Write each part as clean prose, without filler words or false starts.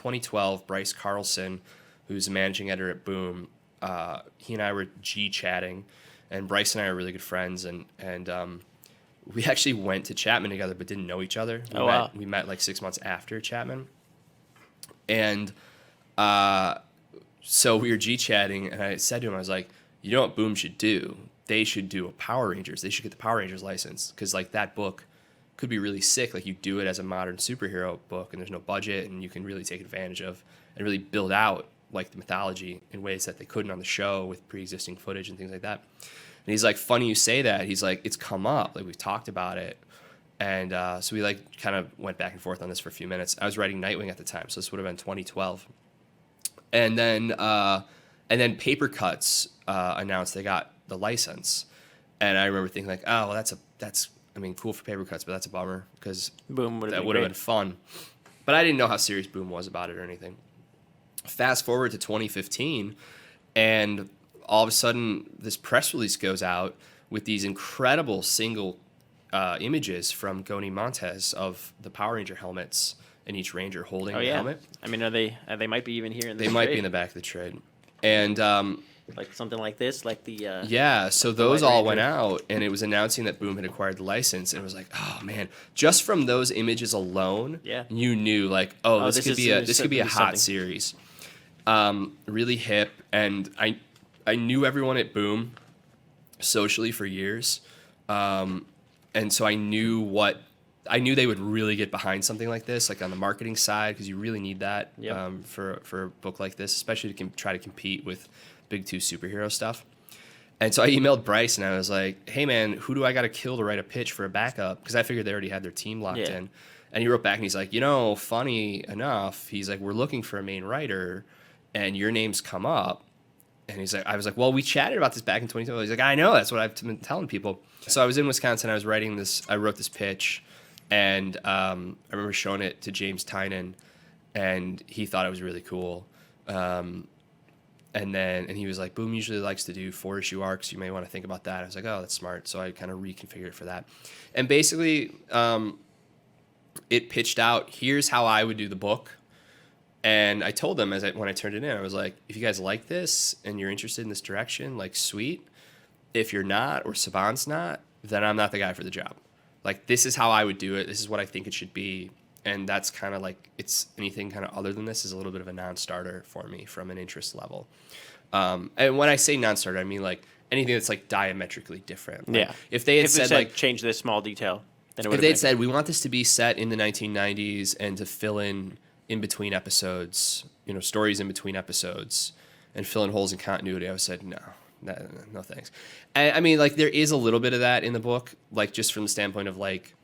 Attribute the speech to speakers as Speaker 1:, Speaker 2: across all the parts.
Speaker 1: 2012, Bryce Carlson, who's a managing editor at Boom, he and I were G-chatting, and Bryce and I are really good friends, and we actually went to Chapman together but didn't know each other. We met like 6 months after Chapman. And so we were G-chatting, and I said to him, I was like, you know what Boom should do? They should do a Power Rangers. They should get the Power Rangers license, because like that book could be really sick. Like you do it as a modern superhero book, and there's no budget, and you can really take advantage of and really build out like the mythology in ways that they couldn't on the show with pre-existing footage and things like that. And he's like, funny you say that. He's like, it's come up. Like we've talked about it. And so we like kind of went back and forth on this for a few minutes. I was writing Nightwing at the time, so this would have been 2012. And then Paper Cuts announced they got the license, and I remember thinking like, oh, well, that's cool for Paper Cuts, but that's a bummer, because
Speaker 2: Boom
Speaker 1: that would have been fun. But I didn't know how serious Boom was about it or anything. Fast forward to 2015, and all of a sudden this press release goes out with these incredible single images from Goni Montes of the Power Ranger helmets, and each Ranger holding the helmet.
Speaker 2: I mean, they might be even here in the
Speaker 1: They might be in the back of the trade. And
Speaker 2: like something like this, like the
Speaker 1: so those all went out, and it was announcing that Boom had acquired the license, and it was like, oh man, just from those images alone, you knew like, this could be a hot series. Really hip, and I knew everyone at Boom socially for years, and so I knew they would really get behind something like this, like on the marketing side, because you really need that for a book like this, especially to try to compete with Big Two superhero stuff. And so I emailed Bryce, and I was like, hey man, who do I got to kill to write a pitch for a backup? Because I figured they already had their team locked in. And he wrote back, and he's like, funny enough, he's like, we're looking for a main writer, and your name's come up. And he's like, I was like, well, we chatted about this back in 2012. He's like, I know, that's what I've been telling people. So I was in Wisconsin, I wrote this pitch, and I remember showing it to James Tynan, and he thought it was really cool. And he was like, Boom usually likes to do 4-issue arcs. You may want to think about that. I was like, oh, that's smart. So I kind of reconfigured it for that. And basically, it pitched out, here's how I would do the book. And I told them when I turned it in, I was like, if you guys like this and you're interested in this direction, like, sweet. If you're not, or Saban's not, then I'm not the guy for the job. Like, this is how I would do it. This is what I think it should be. And that's kind of like, it's anything kind of other than this is a little bit of a non-starter for me from an interest level. And when I say non-starter, I mean like anything that's like diametrically different. Like, if they had said like
Speaker 2: change this small detail, then it would.
Speaker 1: If they had said we want this to be set in the 1990s and to fill in between episodes, stories in between episodes, and fill in holes in continuity, I would have said no thanks. I mean, like, there is a little bit of that in the book, like just from the standpoint of like,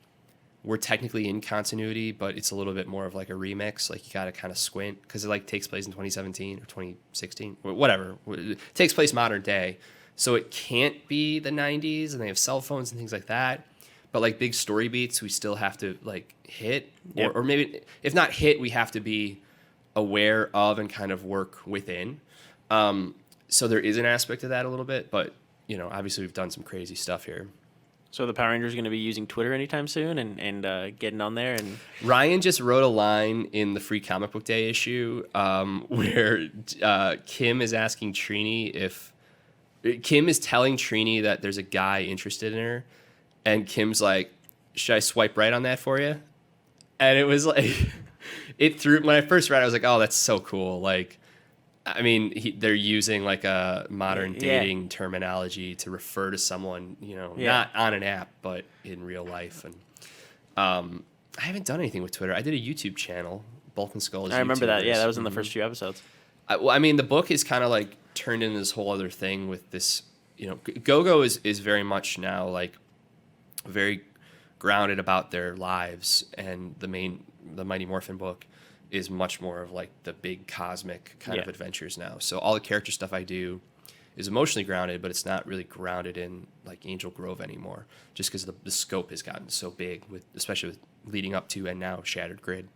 Speaker 1: we're technically in continuity, but it's a little bit more of like a remix. Like, you got to kind of squint, because it like takes place in 2017 or 2016 or whatever. It takes place modern day, so it can't be the 90s, and they have cell phones and things like that. But like big story beats, we still have to like hit, or maybe if not hit, we have to be aware of and kind of work within. So there is an aspect of that a little bit, but obviously we've done some crazy stuff here.
Speaker 2: So the Power Rangers are going to be using Twitter anytime soon and getting on there. And
Speaker 1: Ryan just wrote a line in the Free Comic Book Day issue where Kim is asking Trini Kim is telling Trini that there's a guy interested in her, and Kim's like, should I swipe right on that for you? And it was like, when I first read it, I was like, oh, that's so cool. Like, I mean, they're using like a modern dating terminology to refer to someone, not on an app, but in real life. And I haven't done anything with Twitter. I did a YouTube channel, Bulk and Skull.
Speaker 2: I remember that. Yeah, that was in the first few episodes.
Speaker 1: I mean, the book is kind of like turned into this whole other thing with this, Go-Go is very much now like very grounded about their lives, and the Mighty Morphin book is much more of like the big cosmic kind of adventures now. So all the character stuff I do is emotionally grounded, but it's not really grounded in like Angel Grove anymore, just because the scope has gotten so big, especially with leading up to and now Shattered Grid.